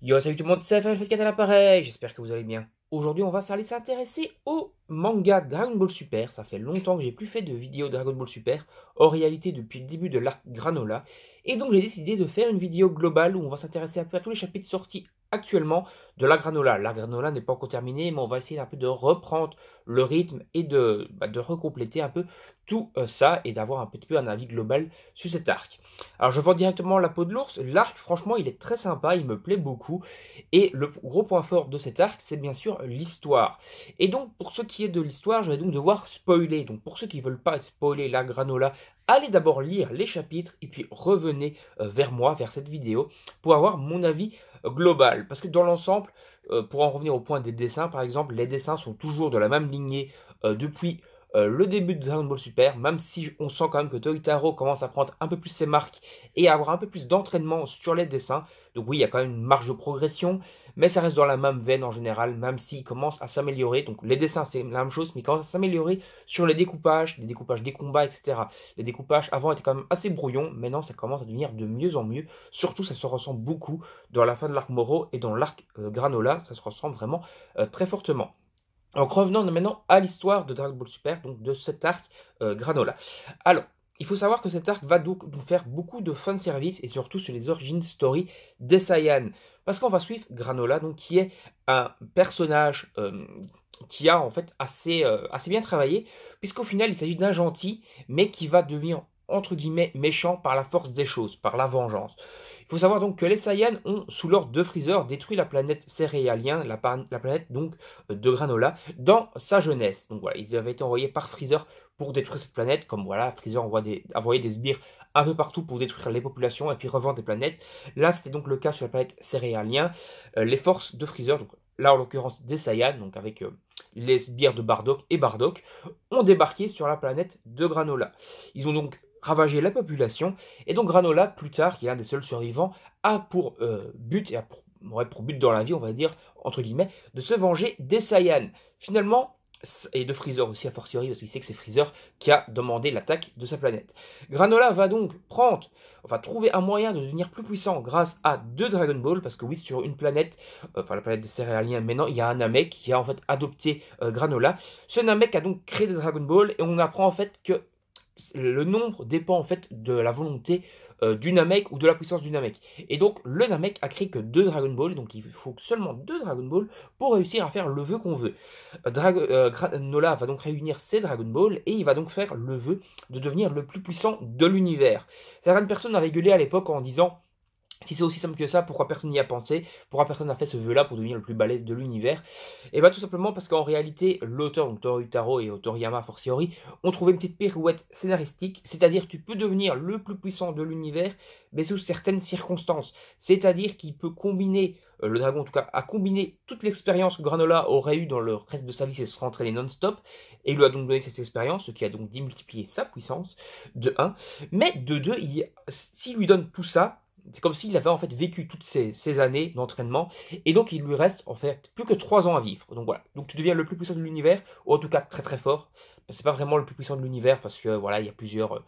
Yo, salut tout le monde, c'est FF4 à l'appareil, j'espère que vous allez bien. Aujourd'hui, on va aller s'intéresser au manga Dragon Ball Super. Ça fait longtemps que j'ai plus fait de vidéo Dragon Ball Super, en réalité depuis le début de l'arc Granola. Et donc j'ai décidé de faire une vidéo globale où on va s'intéresser un peu à tous les chapitres sortis actuellement de la Granola. La Granola n'est pas encore terminée, mais on va essayer un peu de reprendre le rythme et de recompléter un peu tout ça et d'avoir un petit peu un avis global sur cet arc. Alors je vois directement la peau de l'ours. L'arc, franchement, il est très sympa, il me plaît beaucoup. Et le gros point fort de cet arc, c'est bien sûr l'histoire. Et donc, pour ce qui est de l'histoire, je vais donc devoir spoiler. Donc, pour ceux qui ne veulent pas spoiler la Granola, allez d'abord lire les chapitres et puis revenez vers moi, vers cette vidéo, pour avoir mon avis global. Parce que dans l'ensemble, pour en revenir au point des dessins, par exemple, les dessins sont toujours de la même lignée depuis le début de Dragon Ball Super, même si on sent quand même que Toitaro commence à prendre un peu plus ses marques et à avoir un peu plus d'entraînement sur les dessins. Donc oui, il y a quand même une marge de progression, mais ça reste dans la même veine en général, même s'il commence à s'améliorer. Donc les dessins, c'est la même chose, mais il commence à s'améliorer sur les découpages des combats, etc. Les découpages avant étaient quand même assez brouillons, maintenant ça commence à devenir de mieux en mieux. Surtout, ça se ressent beaucoup dans la fin de l'arc Moro et dans l'arc Granola, ça se ressent vraiment très fortement. Donc revenons maintenant à l'histoire de Dragon Ball Super, donc de cet arc Granola. Alors, il faut savoir que cet arc va donc nous faire beaucoup de fanservice et surtout sur les origines story des Saiyans. Parce qu'on va suivre Granola, donc qui est un personnage qui a en fait assez bien travaillé, puisqu'au final il s'agit d'un gentil, mais qui va devenir entre guillemets méchant par la force des choses, par la vengeance. Il faut savoir donc que les Saiyans ont, sous l'ordre de Freezer, détruit la planète céréalien, la planète donc de Granola, dans sa jeunesse. Donc voilà, ils avaient été envoyés par Freezer pour détruire cette planète, comme voilà, Freezer envoyait des sbires un peu partout pour détruire les populations et puis revendre des planètes. Là, c'était donc le cas sur la planète céréalien. Les forces de Freezer, donc là en l'occurrence des Saiyans, donc avec les sbires de Bardock et Bardock, ont débarqué sur la planète de Granola. Ils ont donc ravagé la population, et donc Granola, plus tard, qui est l'un des seuls survivants, a pour but, et pour but dans la vie, on va dire, entre guillemets, de se venger des Saiyans. Finalement, et de Freezer aussi, a fortiori, parce qu'il sait que c'est Freezer qui a demandé l'attaque de sa planète. Granola va donc trouver un moyen de devenir plus puissant grâce à deux Dragon Ball, parce que oui, sur une planète, enfin la planète des céréaliens, maintenant, il y a un Namek qui a en fait adopté Granola. Ce Namek a donc créé des Dragon Ball, et on apprend en fait que le nombre dépend en fait de la volonté du Namek ou de la puissance du Namek. Et donc le Namek a créé que deux Dragon Ball, donc il faut seulement deux Dragon Ball pour réussir à faire le vœu qu'on veut. Granola va donc réunir ses Dragon Ball et il va donc faire le vœu de devenir le plus puissant de l'univers. Certaines personnes avaient gueulé à l'époque en disant: si c'est aussi simple que ça, pourquoi personne n'y a pensé? Pourquoi personne n'a fait ce vœu-là pour devenir le plus balèze de l'univers? Et bien tout simplement parce qu'en réalité, l'auteur, donc Toru et Toriyama fortiori, ont trouvé une petite pirouette scénaristique, c'est-à-dire que tu peux devenir le plus puissant de l'univers, mais sous certaines circonstances. C'est-à-dire qu'il peut combiner, le dragon en tout cas, a combiné toute l'expérience que Granola aurait eu dans le reste de sa vie, c'est se entraîner non-stop, et il lui a donc donné cette expérience, ce qui a donc démultiplié sa puissance, de 1. Mais de 2, s'il lui donne tout ça, c'est comme s'il avait en fait vécu toutes ces années d'entraînement et donc il lui reste en fait plus que 3 ans à vivre. Donc voilà, donc tu deviens le plus puissant de l'univers, ou en tout cas très très fort. C'est pas vraiment le plus puissant de l'univers parce que voilà, il y a plusieurs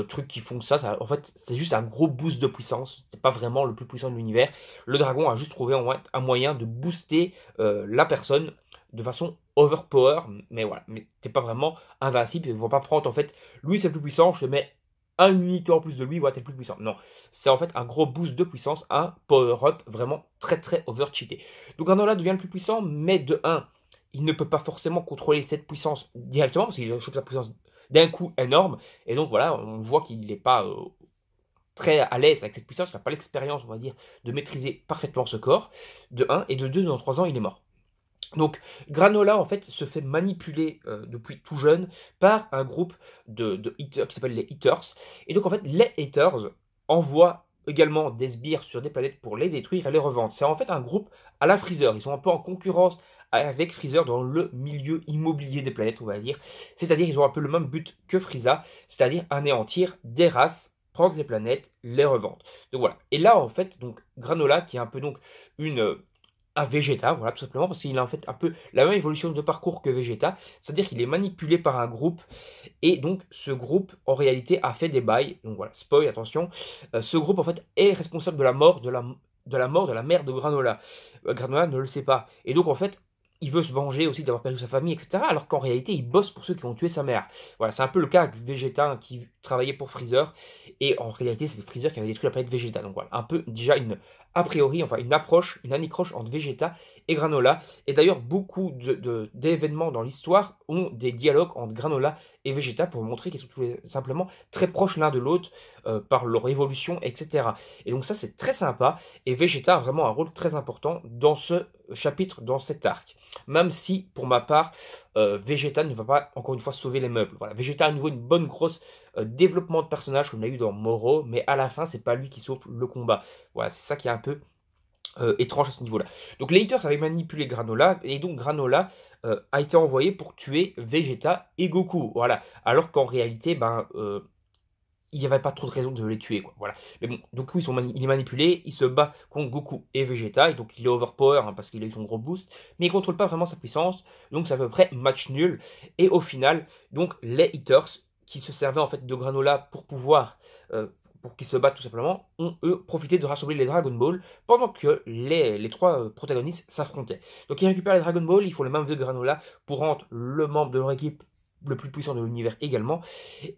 trucs qui font ça. En fait, c'est juste un gros boost de puissance. C'est pas vraiment le plus puissant de l'univers. Le dragon a juste trouvé un moyen de booster la personne de façon overpower, mais voilà, mais t'es pas vraiment invincible. Ils vont pas prendre en fait, lui c'est le plus puissant, je te mets une unité en plus de lui, ouais, t'es le plus puissant. Non, c'est en fait un gros boost de puissance, un power-up vraiment très très over-cheaté. Donc Granola devient le plus puissant, mais de 1, il ne peut pas forcément contrôler cette puissance directement, parce qu'il chope la puissance d'un coup énorme, et donc voilà, on voit qu'il n'est pas très à l'aise avec cette puissance, il n'a pas l'expérience, on va dire, de maîtriser parfaitement ce corps, de 1, et de 2, dans 3 ans, il est mort. Donc Granola en fait se fait manipuler depuis tout jeune par un groupe de haters qui s'appelle les Haters. Et donc en fait les Haters envoient également des sbires sur des planètes pour les détruire et les revendre. C'est en fait un groupe à la Freezer. Ils sont un peu en concurrence avec Freezer dans le milieu immobilier des planètes, on va dire. C'est-à-dire ils ont un peu le même but que Frieza, c'est-à-dire anéantir des races, prendre les planètes, les revendre. Donc voilà. Et là en fait donc Granola qui est un peu donc une un Vegeta, voilà, tout simplement, parce qu'il a en fait un peu la même évolution de parcours que Vegeta, c'est-à-dire qu'il est manipulé par un groupe, et donc ce groupe, en réalité, a fait des bails, donc voilà, spoil, attention, ce groupe, en fait, est responsable de la mort de la mort de la mère de Granola. Granola ne le sait pas. Et donc en fait, il veut se venger aussi d'avoir perdu sa famille, etc. Alors qu'en réalité, il bosse pour ceux qui ont tué sa mère. Voilà, c'est un peu le cas avec Vegeta qui travaillait pour Freezer. Et en réalité, c'est Freezer qui avait détruit la planète Vegeta. Donc voilà, un peu déjà a priori, enfin une approche, une anicroche entre Vegeta et Granola. Et d'ailleurs, beaucoup d'événements dans l'histoire ont des dialogues entre Granola et Vegeta pour montrer qu'ils sont tous simplement très proches l'un de l'autre par leur évolution, etc. Et donc ça, c'est très sympa. Et Vegeta a vraiment un rôle très important dans ce chapitre, dans cet arc. Même si, pour ma part, Vegeta ne va pas, encore une fois, sauver les meubles. Voilà, Vegeta a à nouveau une bonne grosse développement de personnage comme on a eu dans Moro, mais à la fin, c'est pas lui qui sauve le combat. Voilà, c'est ça qui est un peu étrange à ce niveau-là. Donc les haters avaient manipulé Granola, et donc Granola a été envoyé pour tuer Vegeta et Goku. Voilà, alors qu'en réalité, il n'y avait pas trop de raison de les tuer, quoi. Voilà. Mais bon, donc oui, il est manipulé, il se bat contre Goku et Vegeta, et donc il est overpower hein, parce qu'il a eu son gros boost, mais il contrôle pas vraiment sa puissance, donc c'est à peu près match nul. Et au final, donc les haters qui se servaient en fait de Granola pour qu'ils se battent tout simplement, ont eux profité de rassembler les Dragon Ball pendant que les trois protagonistes s'affrontaient. Donc ils récupèrent les Dragon Ball, ils font les mêmes vœux de Granola pour rendre le membre de leur équipe le plus puissant de l'univers également.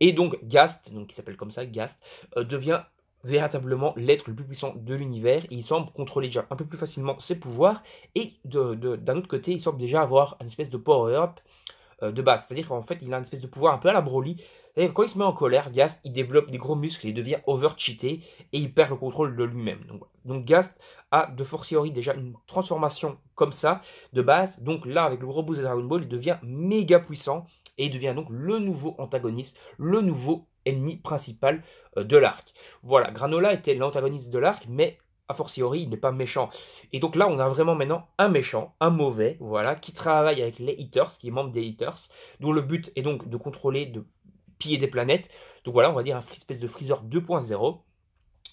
Et donc Gast, donc qui s'appelle comme ça, Gast, devient véritablement l'être le plus puissant de l'univers. Il semble contrôler déjà un peu plus facilement ses pouvoirs. Et d'un autre côté, il semble déjà avoir une espèce de power-up de base. C'est-à-dire qu'en fait, il a une espèce de pouvoir un peu à la Broly. C'est-à-dire que quand il se met en colère, Gast, il développe des gros muscles, il devient over-cheaté et il perd le contrôle de lui-même. Donc Gast a de fortiori déjà une transformation comme ça, de base. Donc là, avec le gros boost de Dragon Ball, il devient méga puissant et il devient donc le nouveau antagoniste, le nouveau ennemi principal de l'arc. Voilà, Granola était l'antagoniste de l'arc, mais a fortiori, il n'est pas méchant. Et donc là, on a vraiment maintenant un méchant, un mauvais, voilà, qui travaille avec les Haters, qui est membre des Haters, dont le but est donc de contrôler, de piller des planètes. Donc voilà, on va dire un espèce de Freezer 2.0.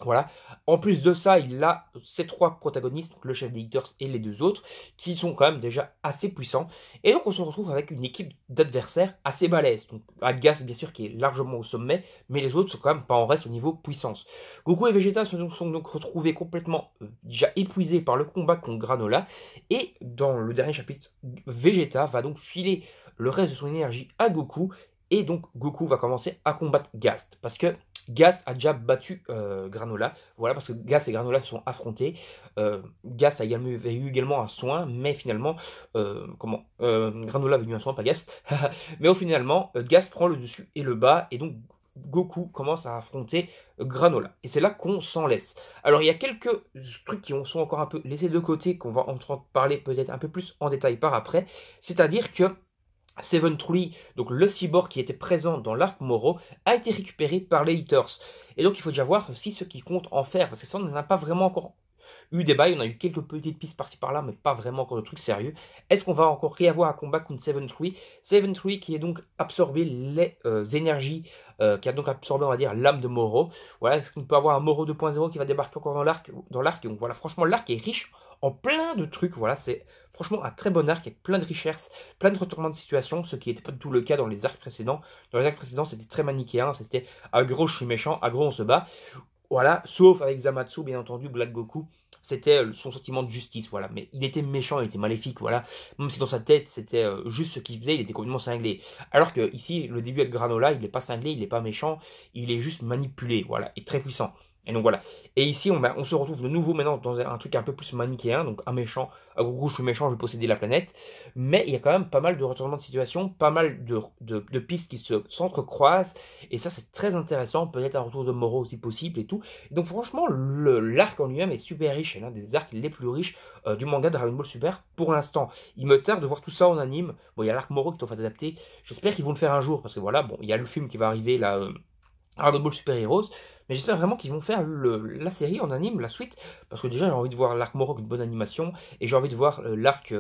Voilà. En plus de ça, il a ces trois protagonistes, donc le chef des Haters et les deux autres, qui sont quand même déjà assez puissants. Et donc on se retrouve avec une équipe d'adversaires assez balèze. Donc Adgas, bien sûr, qui est largement au sommet, mais les autres sont quand même pas en reste au niveau puissance. Goku et Vegeta sont donc retrouvés complètement déjà épuisés par le combat contre Granola. Et dans le dernier chapitre, Vegeta va donc filer le reste de son énergie à Goku. Et donc Goku va commencer à combattre Gast. Parce que Gas a déjà battu Granola. Voilà, parce que Gas et Granola se sont affrontés. Gas a eu également un soin, mais finalement, Granola avait eu un soin, pas Gas. Mais finalement, Gas prend le dessus et le bas, et donc Goku commence à affronter Granola. Et c'est là qu'on s'en laisse. Alors, il y a quelques trucs qui sont encore un peu laissés de côté, qu'on va entendre parler peut-être un peu plus en détail par après. C'est-à-dire que Seven Tree, donc le cyborg qui était présent dans l'arc Moro, a été récupéré par les Haters. Et donc il faut déjà voir aussi ce qu'ils comptent en faire, parce que ça on n'en a pas vraiment encore eu débat, on a eu quelques petites pistes par-ci par-là, mais pas vraiment encore de trucs sérieux. Est-ce qu'on va encore réavoir un combat contre Seven Tree? Seven Tree qui est donc absorbé les énergies, qui a donc absorbé on va dire l'âme de Moro. Voilà, est-ce qu'on peut avoir un Moro 2.0 qui va débarquer encore dans l'arc? Donc voilà, franchement l'arc est riche en plein de trucs, voilà, c'est franchement un très bon arc avec plein de richesses, plein de retournements de situation, ce qui n'était pas du tout le cas dans les arcs précédents. Dans les arcs précédents, c'était très manichéen, c'était à gros je suis méchant, à gros on se bat. Voilà, sauf avec Zamatsu, bien entendu, Black Goku, c'était son sentiment de justice, voilà. Mais il était méchant, il était maléfique, voilà. Même si dans sa tête, c'était juste ce qu'il faisait, il était complètement cinglé. Alors que ici, le début avec Granola, il n'est pas cinglé, il n'est pas méchant, il est juste manipulé, voilà, et très puissant. Et donc voilà. Et ici, on se retrouve de nouveau maintenant dans un truc un peu plus manichéen, donc un méchant, à gros je suis méchant, je vais posséder la planète. Mais il y a quand même pas mal de retournements de situation, pas mal de pistes qui s'entrecroisent. Et ça, c'est très intéressant. Peut-être un retour de Moro aussi possible et tout. Et donc franchement, l'arc en lui-même est super riche. C'est l'un des arcs les plus riches du manga Dragon Ball Super pour l'instant. Il me tarde de voir tout ça en anime. Bon, il y a l'arc Moro qui est en fait adapté. J'espère qu'ils vont le faire un jour, parce que voilà, bon, il y a le film qui va arriver là. Dragon Ball Super Heroes, mais j'espère vraiment qu'ils vont faire la série en anime, la suite, parce que déjà j'ai envie de voir l'arc Moro avec une bonne animation, et j'ai envie de voir l'arc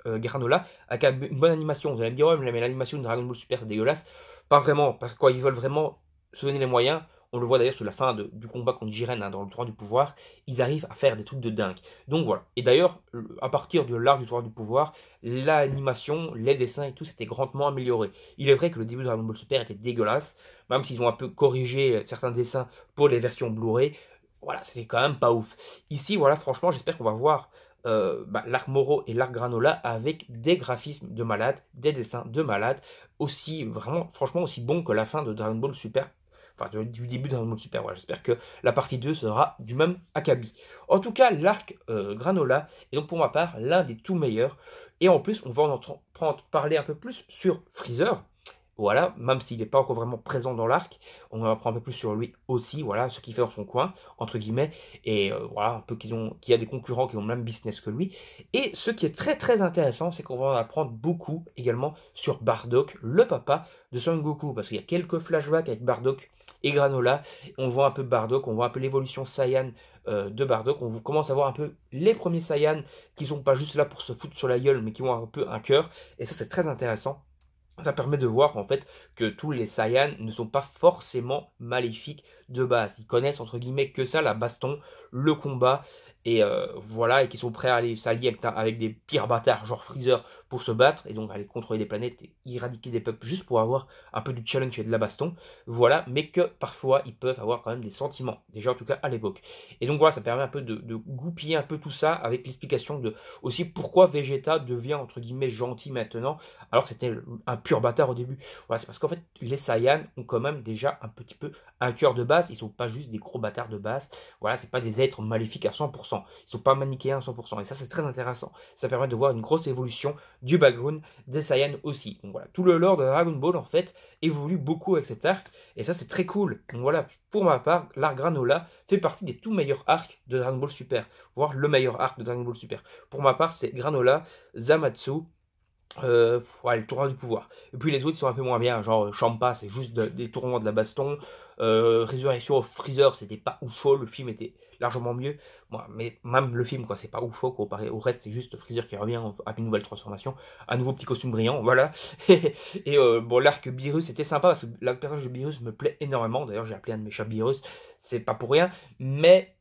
Granola avec une bonne animation. Vous allez me dire, ouais, mais l'animation de Dragon Ball Super c'est dégueulasse. Pas vraiment, parce que quand ils veulent vraiment se donner les moyens, on le voit d'ailleurs sur la fin du combat contre Jiren hein, dans le tournoi du pouvoir, ils arrivent à faire des trucs de dingue. Donc voilà. Et d'ailleurs, à partir de l'arc du tournoi du pouvoir, l'animation, les dessins et tout, c'était grandement amélioré. Il est vrai que le début de Dragon Ball Super était dégueulasse, même s'ils ont un peu corrigé certains dessins pour les versions Blu-ray. voilà, c'était quand même pas ouf. Ici, voilà, franchement, j'espère qu'on va voir l'arc Moro et l'arc Granola avec des graphismes de malade, des dessins de malade, aussi, vraiment, franchement, aussi bon que la fin de Dragon Ball Super. Enfin, du début de Dragon Ball Super, voilà, j'espère que la partie 2 sera du même acabit. En tout cas, l'arc Granola est donc pour ma part l'un des tout meilleurs. Et en plus, on va en parler un peu plus sur Freezer. Voilà, même s'il n'est pas encore vraiment présent dans l'arc, on en apprend un peu plus sur lui aussi, voilà, ce qu'il fait dans son coin, entre guillemets, et voilà, un peu qu'il y a des concurrents qui ont le même business que lui. Et ce qui est très très intéressant, c'est qu'on va en apprendre beaucoup également sur Bardock, le papa de Son Goku, parce qu'il y a quelques flashbacks avec Bardock et Granola, on voit un peu Bardock, on voit un peu l'évolution Saiyan de Bardock, on commence à voir un peu les premiers Saiyans qui sont pas juste là pour se foutre sur la gueule, mais qui ont un peu un cœur, et ça c'est très intéressant. Ça permet de voir en fait que tous les Saiyans ne sont pas forcément maléfiques de base. Ils connaissent entre guillemets que ça, la baston, le combat, et voilà, et qui sont prêts à aller s'allier avec des pires bâtards, genre Freezer, pour se battre, et donc aller contrôler des planètes et éradiquer des peuples juste pour avoir un peu du challenge et de la baston. Voilà, mais que parfois ils peuvent avoir quand même des sentiments, déjà en tout cas à l'époque. Et donc voilà, ça permet un peu de goupiller un peu tout ça avec l'explication de aussi pourquoi Vegeta devient entre guillemets gentil maintenant alors que c'était un pur bâtard au début. Voilà, c'est parce qu'en fait, les Saiyans ont quand même déjà un petit peu un cœur de base, ils sont pas juste des gros bâtards de base, voilà, c'est pas des êtres maléfiques à 100%, ils sont pas manichéens à 100%, et ça c'est très intéressant, ça permet de voir une grosse évolution du background des Saiyans aussi. Donc voilà, tout le lore de Dragon Ball en fait évolue beaucoup avec cet arc, et ça c'est très cool. Donc voilà, pour ma part, l'arc Granola fait partie des tout meilleurs arcs de Dragon Ball Super, voire le meilleur arc de Dragon Ball Super. Pour ma part, c'est Granola, Zamatsu, ouais, le tournoi du pouvoir. Et puis les autres ils sont un peu moins bien, genre Champa c'est juste des tournois de la baston. Résurrection of Freezer c'était pas oufo, le film était largement mieux. Moi, mais même le film quoi, c'est pas oufo comparé au reste, c'est juste Freezer qui revient avec une nouvelle transformation, un nouveau petit costume brillant, voilà. Et bon, l'arc Beerus c'était sympa parce que le personnage de Beerus me plaît énormément. D'ailleurs j'ai appelé un de mes chats Beerus, c'est pas pour rien, mais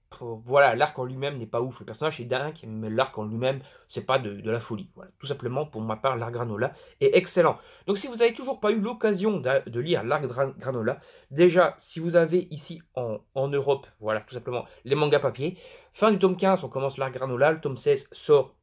voilà, l'arc en lui-même n'est pas ouf. Le personnage est dingue, mais l'arc en lui-même, c'est pas de la folie. Voilà, tout simplement, pour ma part, l'arc Granola est excellent. Donc, si vous n'avez toujours pas eu l'occasion de lire l'arc Granola, déjà, si vous avez ici en Europe, voilà, tout simplement, les mangas papier, fin du tome 15, on commence l'arc Granola. Le tome 16 sort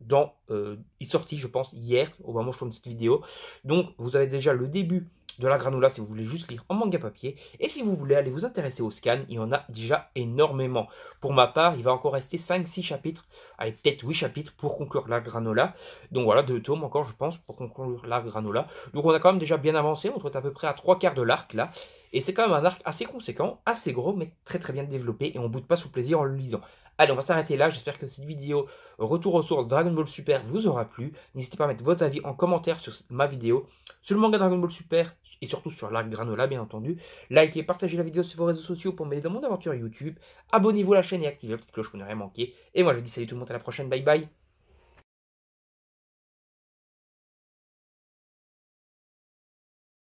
il est sorti, je pense, hier, au moment où je tourne cette vidéo. Donc, vous avez déjà le début de la Granola si vous voulez juste lire en manga papier. Et si vous voulez aller vous intéresser au scan, il y en a déjà énormément. Pour ma part, il va encore rester 5-6 chapitres, avec peut-être 8 chapitres pour conclure la Granola. Donc voilà, 2 tomes encore, je pense, pour conclure la Granola. Donc on a quand même déjà bien avancé, on est à peu près à 3/4 de l'arc là. Et c'est quand même un arc assez conséquent, assez gros, mais très très bien développé. Et on ne boude pas sous plaisir en le lisant. Allez, on va s'arrêter là. J'espère que cette vidéo retour aux sources Dragon Ball Super vous aura plu. N'hésitez pas à mettre vos avis en commentaire sur ma vidéo, sur le manga Dragon Ball Super et surtout sur l'arc Granola, bien entendu. Likez, partagez la vidéo sur vos réseaux sociaux pour m'aider dans mon aventure YouTube. Abonnez-vous à la chaîne et activez la petite cloche pour ne rien manquer. Et moi, je vous dis salut tout le monde, à la prochaine. Bye bye.